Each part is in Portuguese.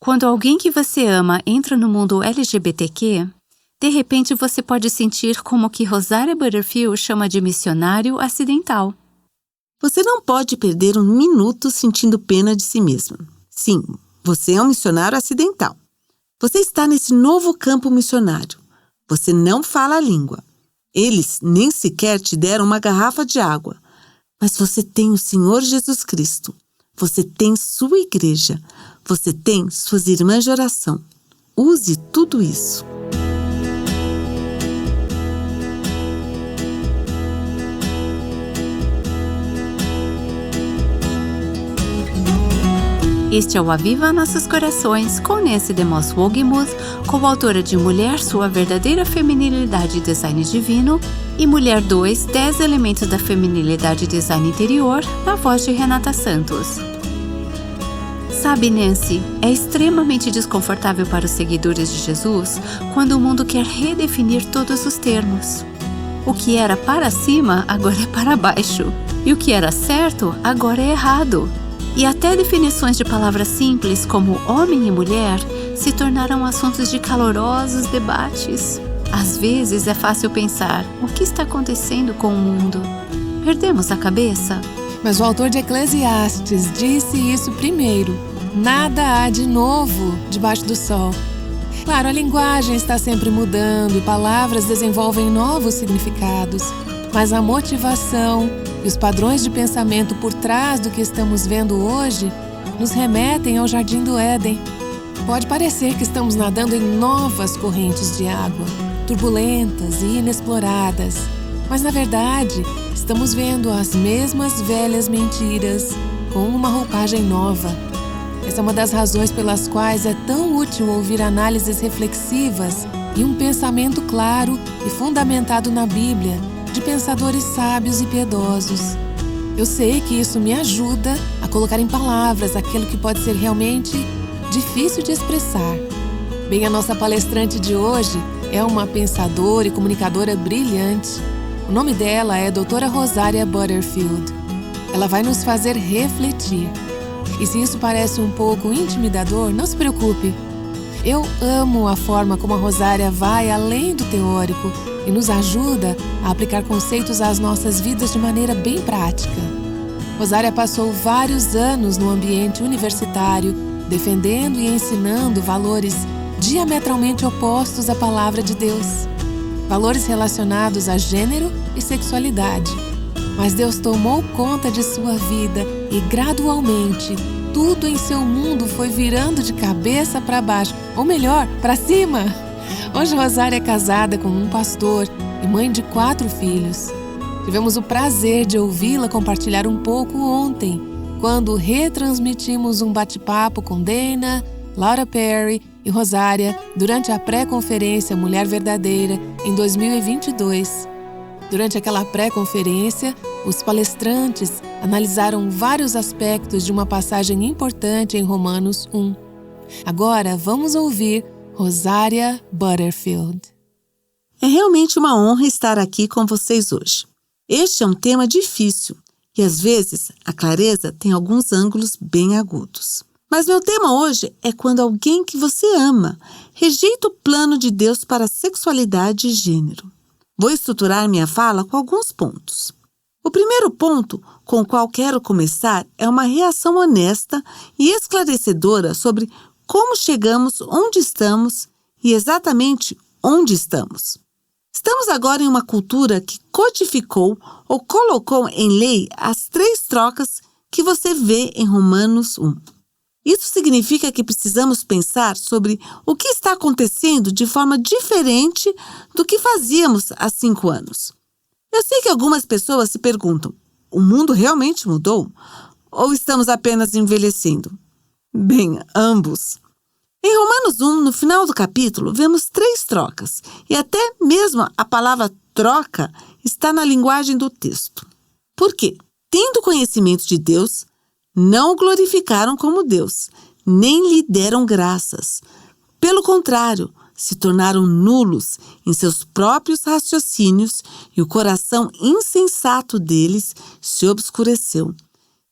Quando alguém que você ama entra no mundo LGBTQ, de repente você pode sentir como que Rosaria Butterfield chama de missionário acidental. Você não pode perder um minuto sentindo pena de si mesma. Sim, você é um missionário acidental. Você está nesse novo campo missionário. Você não fala a língua. Eles nem sequer te deram uma garrafa de água. Mas você tem o Senhor Jesus Cristo. Você tem sua igreja. Você tem suas irmãs de oração. Use tudo isso. Este é o Aviva Nossos Corações, com Nancy DeMoss Wogemuth, coautora de Mulher, Sua Verdadeira Feminilidade e Design Divino, e Mulher 2, 10 Elementos da Feminilidade e Design Interior, na voz de Renata Santos. Sabe, Nancy, é extremamente desconfortável para os seguidores de Jesus quando o mundo quer redefinir todos os termos. O que era para cima, agora é para baixo. E o que era certo, agora é errado. E até definições de palavras simples como homem e mulher se tornaram assuntos de calorosos debates. Às vezes é fácil pensar, o que está acontecendo com o mundo? Perdemos a cabeça? Mas o autor de Eclesiastes disse isso primeiro. Nada há de novo debaixo do sol. Claro, a linguagem está sempre mudando e palavras desenvolvem novos significados, mas a motivação e os padrões de pensamento por trás do que estamos vendo hoje nos remetem ao Jardim do Éden. Pode parecer que estamos nadando em novas correntes de água, turbulentas e inexploradas, mas na verdade estamos vendo as mesmas velhas mentiras com uma roupagem nova. Essa é uma das razões pelas quais é tão útil ouvir análises reflexivas e um pensamento claro e fundamentado na Bíblia, de pensadores sábios e piedosos. Eu sei que isso me ajuda a colocar em palavras aquilo que pode ser realmente difícil de expressar. Bem, a nossa palestrante de hoje é uma pensadora e comunicadora brilhante. O nome dela é Doutora Rosaria Butterfield. Ela vai nos fazer refletir. E se isso parece um pouco intimidador, não se preocupe. Eu amo a forma como a Rosaria vai além do teórico e nos ajuda a aplicar conceitos às nossas vidas de maneira bem prática. Rosaria passou vários anos no ambiente universitário, defendendo e ensinando valores diametralmente opostos à palavra de Deus. Valores relacionados a gênero e sexualidade. Mas Deus tomou conta de sua vida e, gradualmente, tudo em seu mundo foi virando de cabeça para baixo, ou melhor, para cima. Hoje Rosaria é casada com um pastor e mãe de 4 filhos. Tivemos o prazer de ouvi-la compartilhar um pouco ontem, quando retransmitimos um bate-papo com Dana, Laura Perry e Rosaria durante a pré-conferência Mulher Verdadeira em 2022. Durante aquela pré-conferência, os palestrantes analisaram vários aspectos de uma passagem importante em Romanos 1. Agora vamos ouvir Rosaria Butterfield. É realmente uma honra estar aqui com vocês hoje. Este é um tema difícil e, às vezes, a clareza tem alguns ângulos bem agudos. Mas meu tema hoje é quando alguém que você ama rejeita o plano de Deus para a sexualidade e gênero. Vou estruturar minha fala com alguns pontos. O primeiro ponto com o qual quero começar é uma reação honesta e esclarecedora sobre como chegamos onde estamos e exatamente onde estamos. Estamos agora em uma cultura que codificou ou colocou em lei as 3 trocas que você vê em Romanos 1. Isso significa que precisamos pensar sobre o que está acontecendo de forma diferente do que fazíamos há 5 anos. Eu sei que algumas pessoas se perguntam, o mundo realmente mudou? Ou estamos apenas envelhecendo? Bem, ambos. Em Romanos 1, no final do capítulo, vemos 3 trocas, e até mesmo a palavra troca está na linguagem do texto. Por quê? Tendo conhecimento de Deus, não o glorificaram como Deus, nem lhe deram graças. Pelo contrário, se tornaram nulos em seus próprios raciocínios e o coração insensato deles se obscureceu.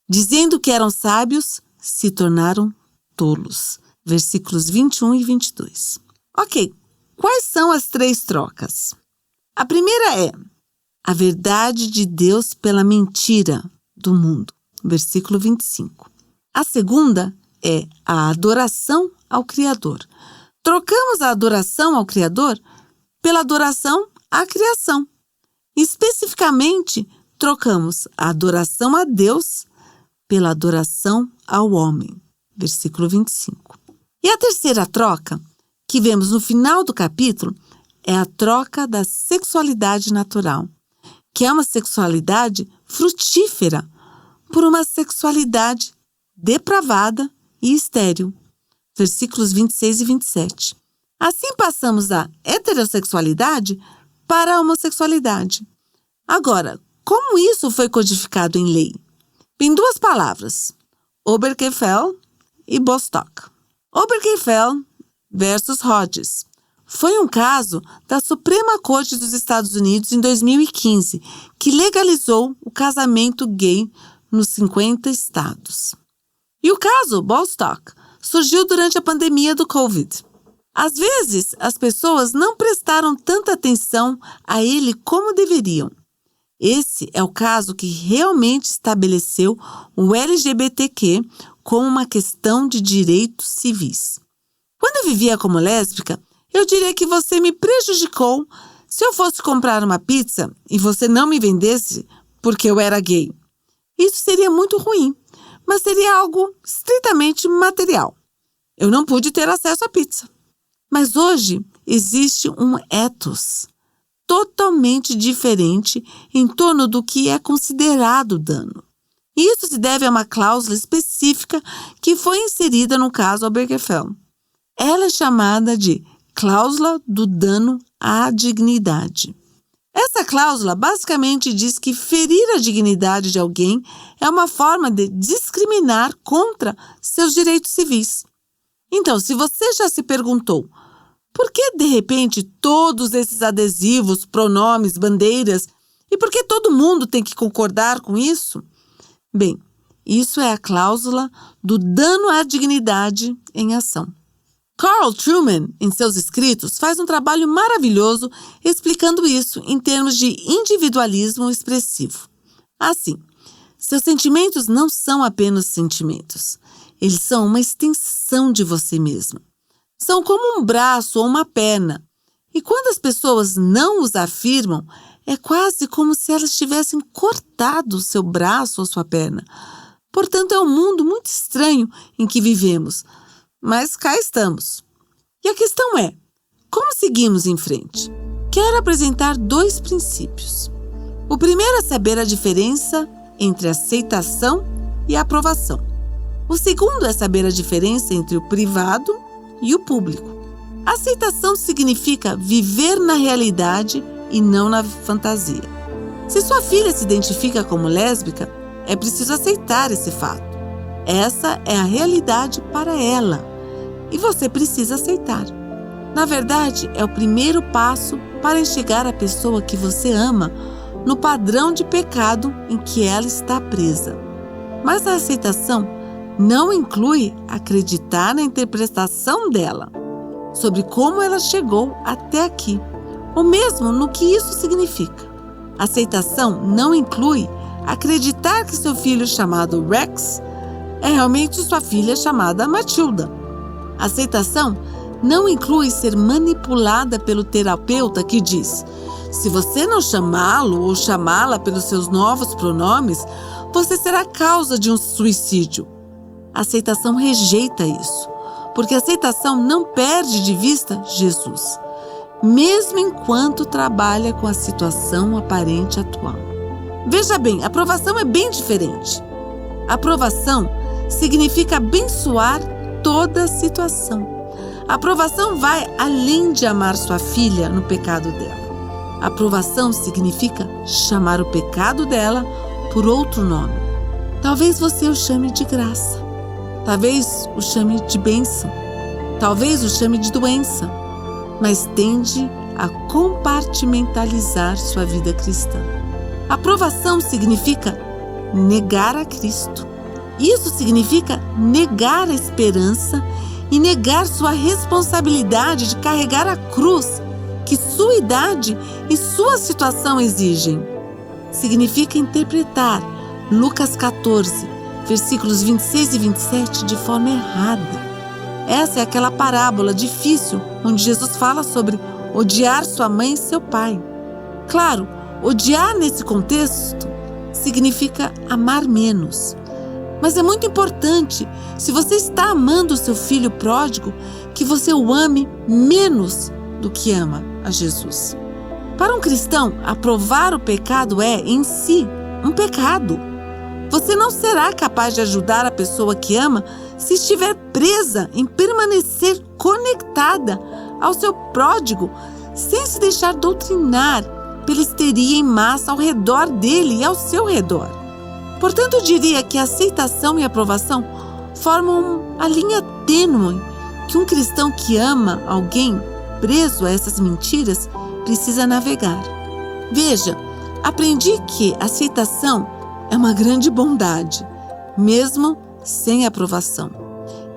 Dizendo que eram sábios, se tornaram tolos. versículos 21 e 22. Ok, quais são as 3 trocas? A primeira é a verdade de Deus pela mentira do mundo, versículo 25. A segunda é a adoração ao Criador. Trocamos a adoração ao Criador pela adoração à criação. Especificamente, trocamos a adoração a Deus pela adoração ao homem, versículo 25. E a terceira troca, que vemos no final do capítulo, é a troca da sexualidade natural, que é uma sexualidade frutífera, por uma sexualidade depravada e estéril. Versículos 26 e 27. Assim passamos da heterossexualidade para a homossexualidade. Agora, como isso foi codificado em lei? Em 2 palavras, Obergefell e Bostock. Obergefell versus Hodges. Foi um caso da Suprema Corte dos Estados Unidos em 2015, que legalizou o casamento gay nos 50 estados. E o caso Bostock surgiu durante a pandemia do Covid. Às vezes, as pessoas não prestaram tanta atenção a ele como deveriam. Esse é o caso que realmente estabeleceu o LGBTQ como uma questão de direitos civis. Quando eu vivia como lésbica, eu diria que você me prejudicou se eu fosse comprar uma pizza e você não me vendesse porque eu era gay. Isso seria muito ruim, mas seria algo estritamente material. Eu não pude ter acesso à pizza. Mas hoje existe um ethos totalmente diferente em torno do que é considerado dano. E isso se deve a uma cláusula específica que foi inserida no caso Obergefell. Ela é chamada de cláusula do dano à dignidade. Essa cláusula basicamente diz que ferir a dignidade de alguém é uma forma de discriminar contra seus direitos civis. Então, se você já se perguntou por que, de repente, todos esses adesivos, pronomes, bandeiras, e por que todo mundo tem que concordar com isso? Bem, isso é a cláusula do dano à dignidade em ação. Carl Trueman, em seus escritos, faz um trabalho maravilhoso explicando isso em termos de individualismo expressivo. Assim, seus sentimentos não são apenas sentimentos. Eles são uma extensão de você mesmo. São como um braço ou uma perna. E quando as pessoas não os afirmam, é quase como se elas tivessem cortado seu braço ou sua perna. Portanto, é um mundo muito estranho em que vivemos. Mas cá estamos. E a questão é, como seguimos em frente? Quero apresentar 2 princípios. O primeiro é saber a diferença entre aceitação e aprovação. O segundo é saber a diferença entre o privado e o público. Aceitação significa viver na realidade e não na fantasia. Se sua filha se identifica como lésbica, é preciso aceitar esse fato. Essa é a realidade para ela e você precisa aceitar. Na verdade, é o primeiro passo para enxergar a pessoa que você ama no padrão de pecado em que ela está presa. Mas a aceitação não inclui acreditar na interpretação dela sobre como ela chegou até aqui, ou mesmo no que isso significa. Aceitação não inclui acreditar que seu filho chamado Rex é realmente sua filha chamada Matilda. Aceitação não inclui ser manipulada pelo terapeuta que diz: se você não chamá-lo ou chamá-la pelos seus novos pronomes, você será causa de um suicídio. A aceitação rejeita isso, porque a aceitação não perde de vista Jesus, mesmo enquanto trabalha com a situação aparente atual. Veja bem, a aprovação é bem diferente. A aprovação significa abençoar toda a situação. A aprovação vai além de amar sua filha no pecado dela. A aprovação significa chamar o pecado dela por outro nome. Talvez você o chame de graça. Talvez o chame de bênção. Talvez o chame de doença. Mas tende a compartimentalizar sua vida cristã. Aprovação significa negar a Cristo. Isso significa negar a esperança e negar sua responsabilidade de carregar a cruz que sua idade e sua situação exigem. Significa interpretar Lucas 14, versículos 26 e 27 de forma errada. Essa é aquela parábola difícil onde Jesus fala sobre odiar sua mãe e seu pai. Claro, odiar nesse contexto significa amar menos. Mas é muito importante, se você está amando o seu filho pródigo, que você o ame menos do que ama a Jesus. Para um cristão, aprovar o pecado é, em si, um pecado. Você não será capaz de ajudar a pessoa que ama se estiver presa em permanecer conectada ao seu pródigo, sem se deixar doutrinar pela histeria em massa ao redor dele e ao seu redor. Portanto, eu diria que a aceitação e a aprovação formam a linha tênue que um cristão que ama alguém preso a essas mentiras precisa navegar. Veja, aprendi que a aceitação é uma grande bondade, mesmo sem aprovação.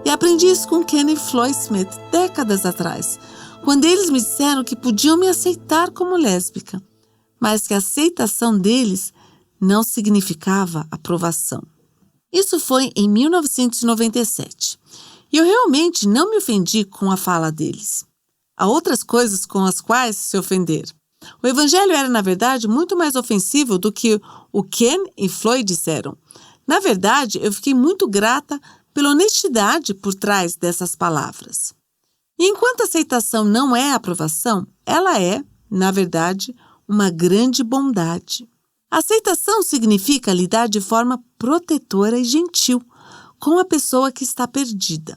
E aprendi isso com Ken e Floyd Smith décadas atrás, quando eles me disseram que podiam me aceitar como lésbica, mas que a aceitação deles não significava aprovação. Isso foi em 1997. E eu realmente não me ofendi com a fala deles. Há outras coisas com as quais se ofender. O evangelho era, na verdade, muito mais ofensivo do que o Ken e Floyd disseram. Na verdade, eu fiquei muito grata pela honestidade por trás dessas palavras. E enquanto a aceitação não é aprovação, ela é, na verdade, uma grande bondade. A aceitação significa lidar de forma protetora e gentil com a pessoa que está perdida.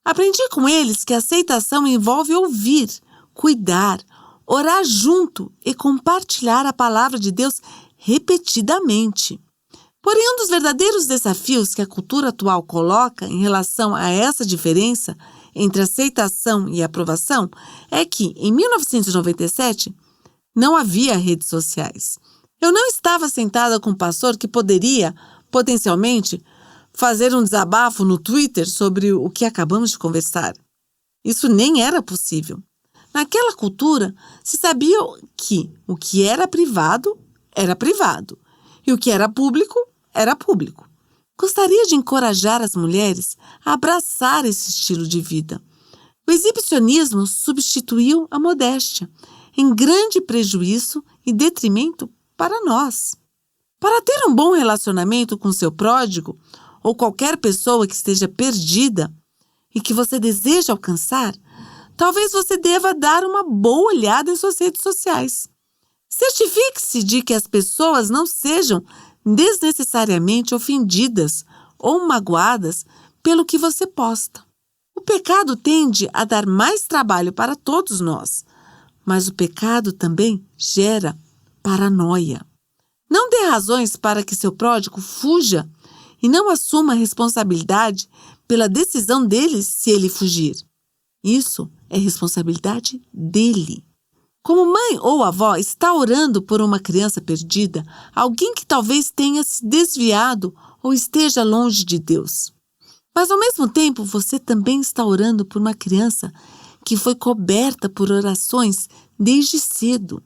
Aprendi com eles que a aceitação envolve ouvir, cuidar, orar junto e compartilhar a palavra de Deus repetidamente. Porém, um dos verdadeiros desafios que a cultura atual coloca em relação a essa diferença entre aceitação e aprovação é que, em 1997, não havia redes sociais. Eu não estava sentada com um pastor que poderia, potencialmente, fazer um desabafo no Twitter sobre o que acabamos de conversar. Isso nem era possível. Naquela cultura, se sabia que o que era privado e o que era público. Gostaria de encorajar as mulheres a abraçar esse estilo de vida. O exibicionismo substituiu a modéstia, em grande prejuízo e detrimento para nós. Para ter um bom relacionamento com seu pródigo ou qualquer pessoa que esteja perdida e que você deseja alcançar, talvez você deva dar uma boa olhada em suas redes sociais. Certifique-se de que as pessoas não sejam desnecessariamente ofendidas ou magoadas pelo que você posta. O pecado tende a dar mais trabalho para todos nós, mas o pecado também gera paranoia. Não dê razões para que seu pródigo fuja e não assuma a responsabilidade pela decisão dele se ele fugir. Isso é responsabilidade dele. Como mãe ou avó está orando por uma criança perdida, alguém que talvez tenha se desviado ou esteja longe de Deus. Mas ao mesmo tempo você também está orando por uma criança que foi coberta por orações desde cedo.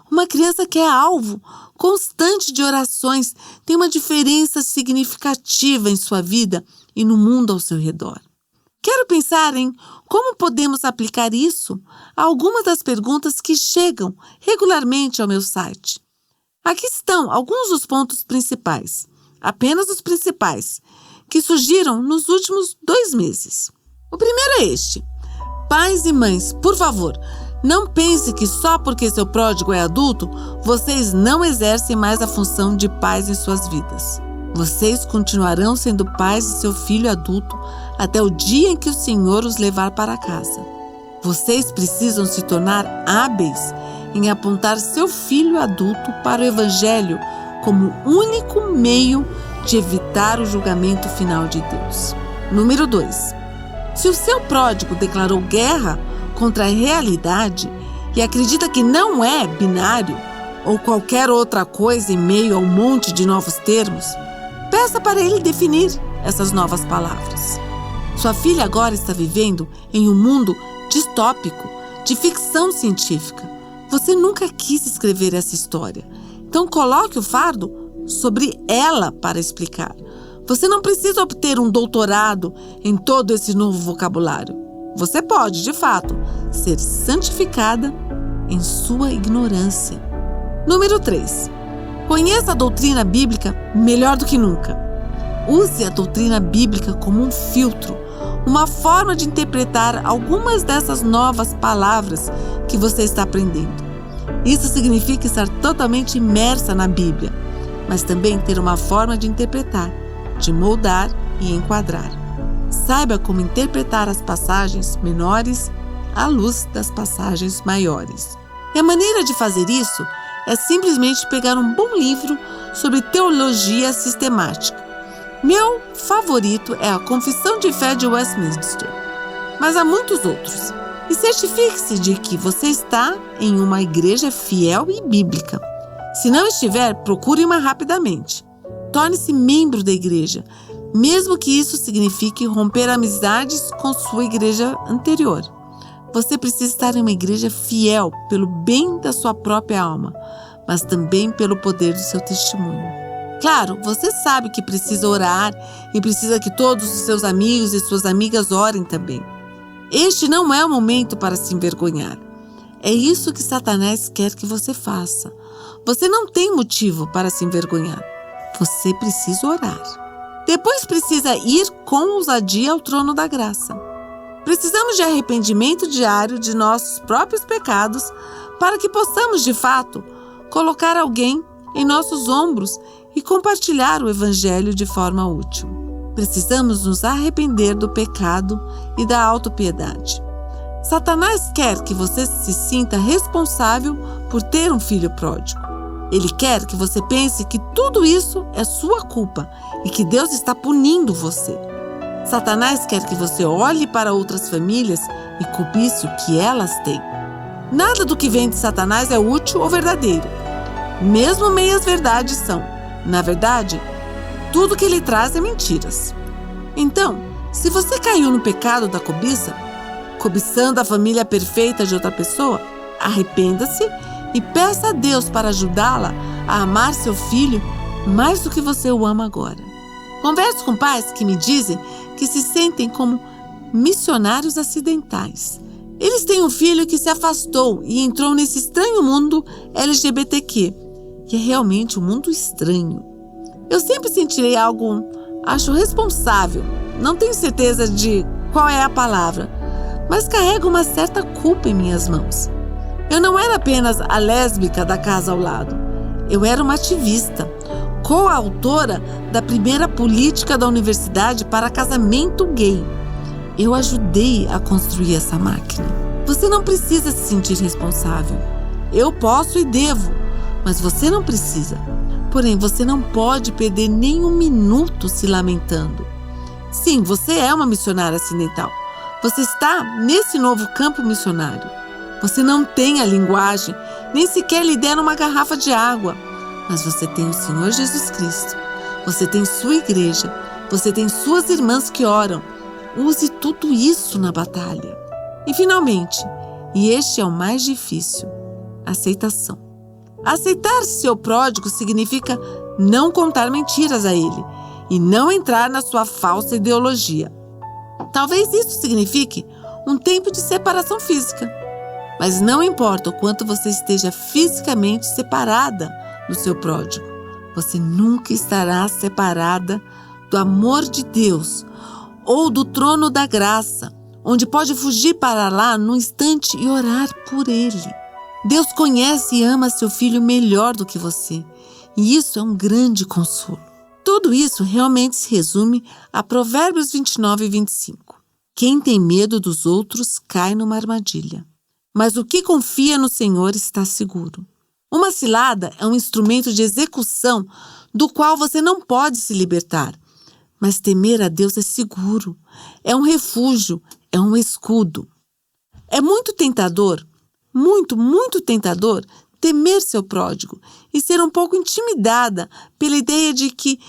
Uma criança que é alvo constante de orações tem uma diferença significativa em sua vida e no mundo ao seu redor. Quero pensar em como podemos aplicar isso a algumas das perguntas que chegam regularmente ao meu site. Aqui estão alguns dos pontos principais, apenas os principais, que surgiram nos últimos 2 meses. O primeiro é este. Pais e mães, por favor, não pense que só porque seu pródigo é adulto, vocês não exercem mais a função de pais em suas vidas. Vocês continuarão sendo pais de seu filho adulto até o dia em que o Senhor os levar para casa. Vocês precisam se tornar hábeis em apontar seu filho adulto para o Evangelho como único meio de evitar o julgamento final de Deus. Número 2. Se o seu pródigo declarou guerra contra a realidade e acredita que não é binário ou qualquer outra coisa em meio a um monte de novos termos, peça para ele definir essas novas palavras. Sua filha agora está vivendo em um mundo distópico, de ficção científica. Você nunca quis escrever essa história. Então coloque o fardo sobre ela para explicar. Você não precisa obter um doutorado em todo esse novo vocabulário. Você pode, de fato, ser santificada em sua ignorância. Número 3. Conheça a doutrina bíblica melhor do que nunca. Use a doutrina bíblica como um filtro, uma forma de interpretar algumas dessas novas palavras que você está aprendendo. Isso significa estar totalmente imersa na Bíblia, mas também ter uma forma de interpretar, de moldar e enquadrar. Saiba como interpretar as passagens menores à luz das passagens maiores. E a maneira de fazer isso é simplesmente pegar um bom livro sobre teologia sistemática. Meu favorito é a Confissão de Fé de Westminster, mas há muitos outros. E certifique-se de que você está em uma igreja fiel e bíblica. Se não estiver, procure uma rapidamente. Torne-se membro da igreja, mesmo que isso signifique romper amizades com sua igreja anterior. Você precisa estar em uma igreja fiel pelo bem da sua própria alma, mas também pelo poder do seu testemunho. Claro, você sabe que precisa orar e precisa que todos os seus amigos e suas amigas orem também. Este não é o momento para se envergonhar. É isso que Satanás quer que você faça. Você não tem motivo para se envergonhar. Você precisa orar. Depois precisa ir com ousadia ao trono da graça. Precisamos de arrependimento diário de nossos próprios pecados para que possamos, de fato, colocar alguém em nossos ombros e compartilhar o Evangelho de forma útil. Precisamos nos arrepender do pecado e da autopiedade. Satanás quer que você se sinta responsável por ter um filho pródigo. Ele quer que você pense que tudo isso é sua culpa e que Deus está punindo você. Satanás quer que você olhe para outras famílias e cobice o que elas têm. Nada do que vem de Satanás é útil ou verdadeiro. Mesmo meias verdades são. Na verdade, tudo que ele traz é mentiras. Então, se você caiu no pecado da cobiça, cobiçando a família perfeita de outra pessoa, arrependa-se e peça a Deus para ajudá-la a amar seu filho mais do que você o ama agora. Converso com pais que me dizem que se sentem como missionários acidentais. Eles têm um filho que se afastou e entrou nesse estranho mundo LGBTQ, que é realmente um mundo estranho. Eu sempre sentirei algo, acho responsável, não tenho certeza de qual é a palavra, mas carrego uma certa culpa em minhas mãos. Eu não era apenas a lésbica da casa ao lado, eu era uma ativista, coautora da primeira política da universidade para casamento gay. Eu ajudei a construir essa máquina. Você não precisa se sentir responsável. Eu posso e devo, mas você não precisa. Porém, você não pode perder nem um minuto se lamentando. Sim, você é uma missionária acidental. Você está nesse novo campo missionário. Você não tem a linguagem, nem sequer lhe deram uma garrafa de água. Mas você tem o Senhor Jesus Cristo. Você tem sua igreja. Você tem suas irmãs que oram. Use tudo isso na batalha. E finalmente, e este é o mais difícil, aceitação. Aceitar seu pródigo significa não contar mentiras a ele e não entrar na sua falsa ideologia. Talvez isso signifique um tempo de separação física, mas não importa o quanto você esteja fisicamente separada do seu pródigo, você nunca estará separada do amor de Deus ou do trono da graça, onde pode fugir para lá num instante e orar por ele. Deus conhece e ama seu filho melhor do que você, e isso é um grande consolo. Tudo isso realmente se resume a Provérbios 29 e 25. Quem tem medo dos outros cai numa armadilha, mas o que confia no Senhor está seguro. Uma cilada é um instrumento de execução do qual você não pode se libertar, mas temer a Deus é seguro, é um refúgio, é um escudo. É muito tentador, muito tentador temer seu pródigo e ser um pouco intimidada pela ideia de que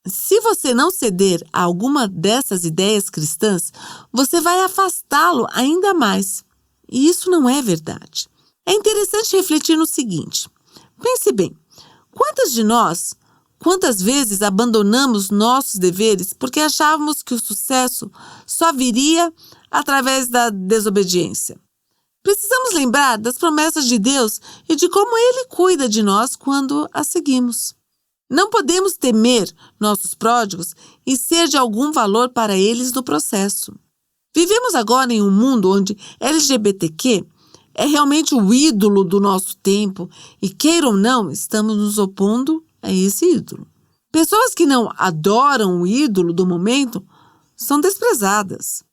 Se você não ceder a alguma dessas ideias cristãs, você vai afastá-lo ainda mais. E isso não é verdade. É interessante refletir no seguinte. Pense bem, quantas vezes abandonamos nossos deveres porque achávamos que o sucesso só viria através da desobediência? Precisamos lembrar das promessas de Deus e de como Ele cuida de nós quando as seguimos. Não podemos temer nossos pródigos e ser de algum valor para eles no processo. Vivemos agora em um mundo onde LGBTQ é realmente o ídolo do nosso tempo e, queira ou não, estamos nos opondo a esse ídolo. Pessoas que não adoram o ídolo do momento são desprezadas.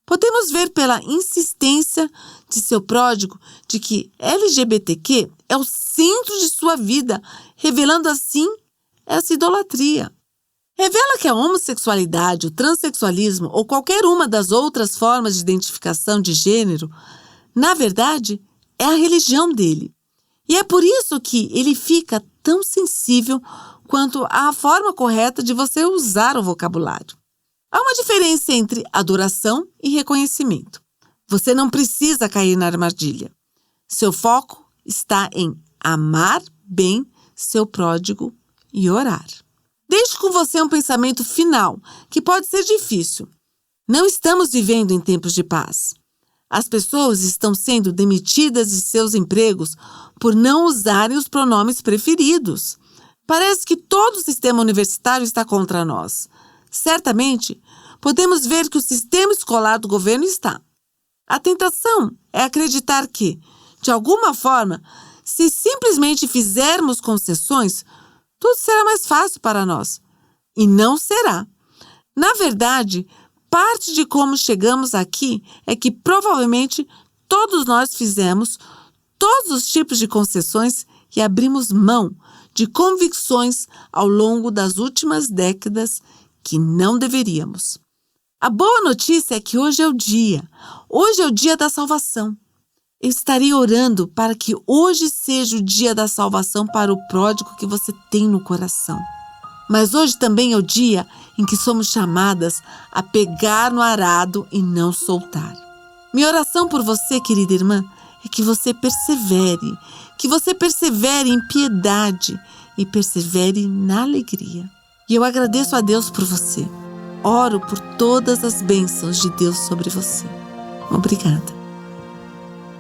Podemos ver pela insistência de seu pródigo de que LGBTQ é o centro de sua vida, revelando assim essa idolatria. Revela que a homossexualidade, o transexualismo ou qualquer uma das outras formas de identificação de gênero, na verdade, é a religião dele. E é por isso que ele fica tão sensível quanto à forma correta de você usar o vocabulário. Há uma diferença entre adoração e reconhecimento. Você não precisa cair na armadilha. Seu foco está em amar bem seu pródigo e orar. Deixe com você um pensamento final, que pode ser difícil. Não estamos vivendo em tempos de paz. As pessoas estão sendo demitidas de seus empregos por não usarem os pronomes preferidos. Parece que todo o sistema universitário está contra nós. Certamente, podemos ver que o sistema escolar do governo está. A tentação é acreditar que, de alguma forma, se simplesmente fizermos concessões, tudo será mais fácil para nós. E não será. Na verdade, parte de como chegamos aqui é que provavelmente todos nós fizemos todos os tipos de concessões e abrimos mão de convicções ao longo das últimas décadas que não deveríamos. A boa notícia é que hoje é o dia da salvação. Eu estarei orando para que hoje seja o dia da salvação para o pródigo que você tem no coração. Mas hoje também é o dia em que somos chamadas a pegar no arado e não soltar. Minha oração por você, querida irmã, é que você persevere em piedade e persevere na alegria. E eu agradeço a Deus por você. Oro por todas as bênçãos de Deus sobre você. Obrigada.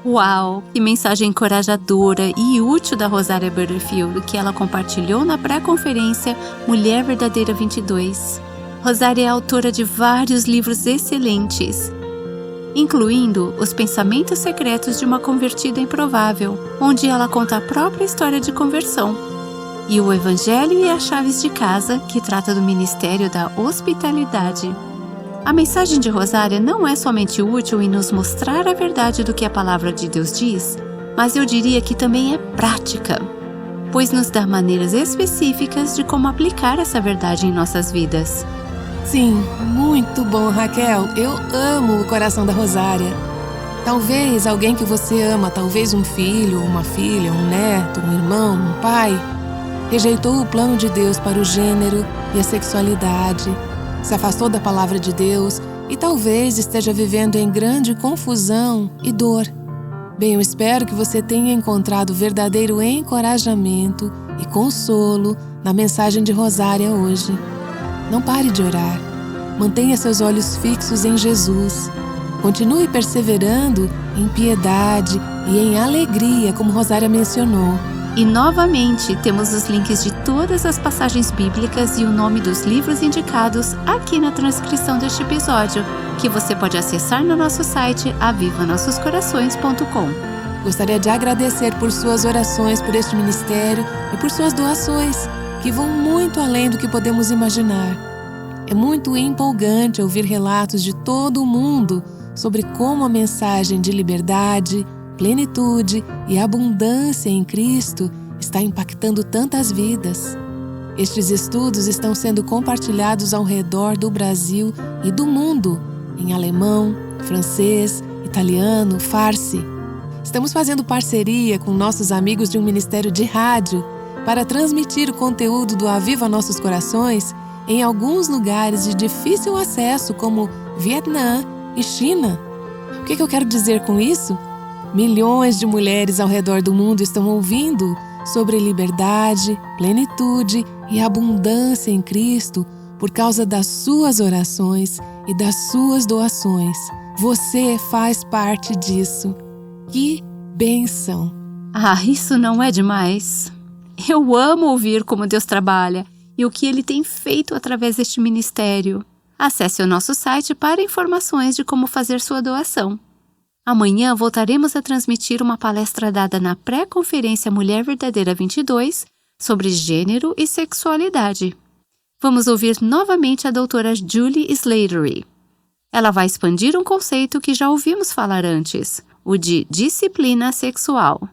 Uau! Que mensagem encorajadora e útil da Rosária Butterfield que ela compartilhou na pré-conferência Mulher Verdadeira 22. Rosária é autora de vários livros excelentes, incluindo Os Pensamentos Secretos de uma Convertida Improvável, onde ela conta a própria história de conversão, e O Evangelho e as Chaves de Casa, que trata do ministério da hospitalidade. A mensagem de Rosária não é somente útil em nos mostrar a verdade do que a palavra de Deus diz, mas eu diria que também é prática, pois nos dá maneiras específicas de como aplicar essa verdade em nossas vidas. Sim, muito bom, Raquel. Eu amo o coração da Rosária. Talvez alguém que você ama, talvez um filho, uma filha, um neto, um irmão, um pai, rejeitou o plano de Deus para o gênero e a sexualidade, se afastou da palavra de Deus e talvez esteja vivendo em grande confusão e dor. Bem, eu espero que você tenha encontrado verdadeiro encorajamento e consolo na mensagem de Rosária hoje. Não pare de orar. Mantenha seus olhos fixos em Jesus. Continue perseverando em piedade e em alegria, como Rosária mencionou. E novamente temos os links de todas as passagens bíblicas e o nome dos livros indicados aqui na transcrição deste episódio, que você pode acessar no nosso site avivanossoscorações.com. Gostaria de agradecer por suas orações por este ministério e por suas doações, que vão muito além do que podemos imaginar. É muito empolgante ouvir relatos de todo o mundo sobre como a mensagem de liberdade, plenitude e abundância em Cristo está impactando tantas vidas. Estes estudos estão sendo compartilhados ao redor do Brasil e do mundo, em alemão, francês, italiano, farsi. Estamos fazendo parceria com nossos amigos de um ministério de rádio para transmitir o conteúdo do Aviva Nossos Corações em alguns lugares de difícil acesso, como Vietnã e China. O que eu quero dizer com isso? Milhões de mulheres ao redor do mundo estão ouvindo sobre liberdade, plenitude e abundância em Cristo por causa das suas orações e das suas doações. Você faz parte disso. Que bênção! Ah, isso não é demais? Eu amo ouvir como Deus trabalha e o que Ele tem feito através deste ministério. Acesse o nosso site para informações de como fazer sua doação. Amanhã voltaremos a transmitir uma palestra dada na pré-conferência Mulher Verdadeira 22 sobre gênero e sexualidade. Vamos ouvir novamente a doutora Julie Slattery. Ela vai expandir um conceito que já ouvimos falar antes, o de disciplina sexual.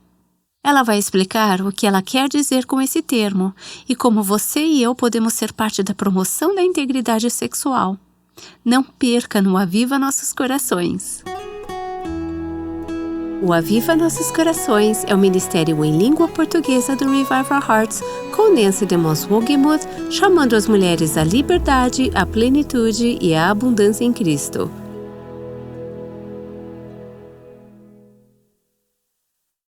Ela vai explicar o que ela quer dizer com esse termo e como você e eu podemos ser parte da promoção da integridade sexual. Não perca no Aviva Nossos Corações! O Aviva Nossos Corações é o ministério em língua portuguesa do Revive Our Hearts, com Nancy DeMoss Wogemuth, chamando as mulheres à liberdade, à plenitude e à abundância em Cristo.